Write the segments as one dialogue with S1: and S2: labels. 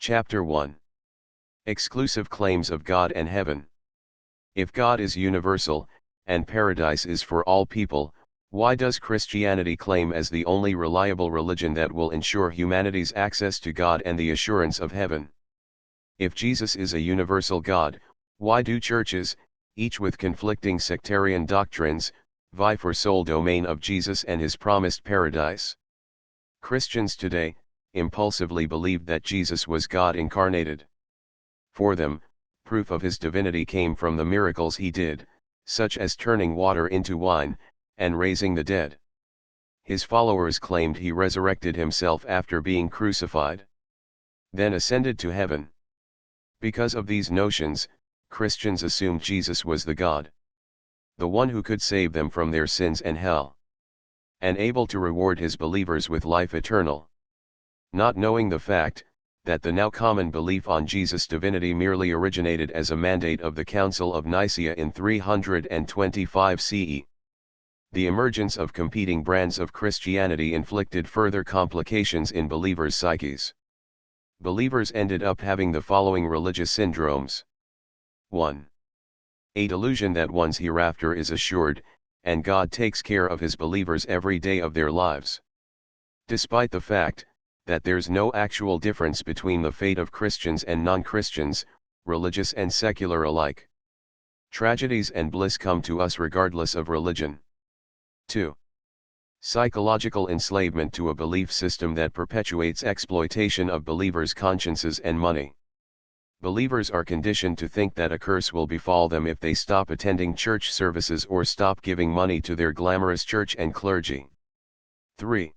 S1: Chapter 1. Exclusive Claims of God and Heaven. If God is universal, and paradise is for all people, why does Christianity claim as the only reliable religion that will ensure humanity's access to God and the assurance of heaven? If Jesus is a universal God, why do churches, each with conflicting sectarian doctrines, vie for sole domain of Jesus and his promised paradise? Christians today impulsively believed that Jesus was God incarnated. For them, proof of his divinity came from the miracles he did, such as turning water into wine, and raising the dead. His followers claimed he resurrected himself after being crucified, then ascended to heaven. Because of these notions, Christians assumed Jesus was the God, the one who could save them from their sins and hell, and able to reward his believers with life eternal. Not knowing the fact, that the now common belief on Jesus' divinity merely originated as a mandate of the Council of Nicaea in 325 CE. The emergence of competing brands of Christianity inflicted further complications in believers' psyches. Believers ended up having the following religious syndromes. 1. A delusion that one's hereafter is assured, and God takes care of his believers every day of their lives. Despite the fact that there's no actual difference between the fate of Christians and non-Christians, religious and secular alike. Tragedies and bliss come to us regardless of religion. 2. Psychological enslavement to a belief system that perpetuates exploitation of believers' consciences and money. Believers are conditioned to think that a curse will befall them if they stop attending church services or stop giving money to their glamorous church and clergy. 3.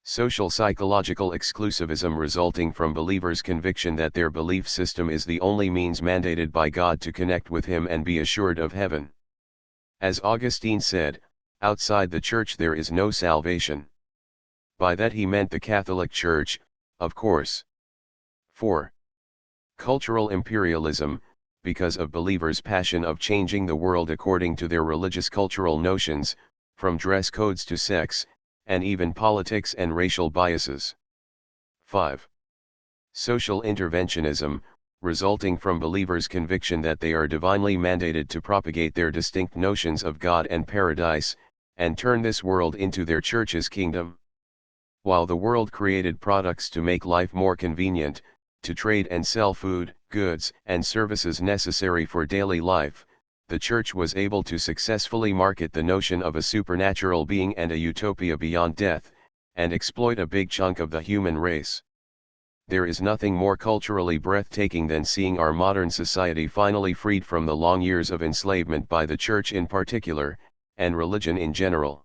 S1: Social psychological exclusivism resulting from believers' conviction that their belief system is the only means mandated by God to connect with Him and be assured of heaven. As Augustine said, outside the church there is no salvation. By that he meant the Catholic Church, of course. 4. Cultural imperialism, because of believers' passion of changing the world according to their religious cultural notions, from dress codes to sex, and even politics and racial biases. 5. Social interventionism, resulting from believers' conviction that they are divinely mandated to propagate their distinct notions of God and paradise, and turn this world into their church's kingdom. While the world created products to make life more convenient, to trade and sell food, goods, and services necessary for daily life, the church was able to successfully market the notion of a supernatural being and a utopia beyond death, and exploit a big chunk of the human race. There is nothing more culturally breathtaking than seeing our modern society finally freed from the long years of enslavement by the church in particular, and religion in general.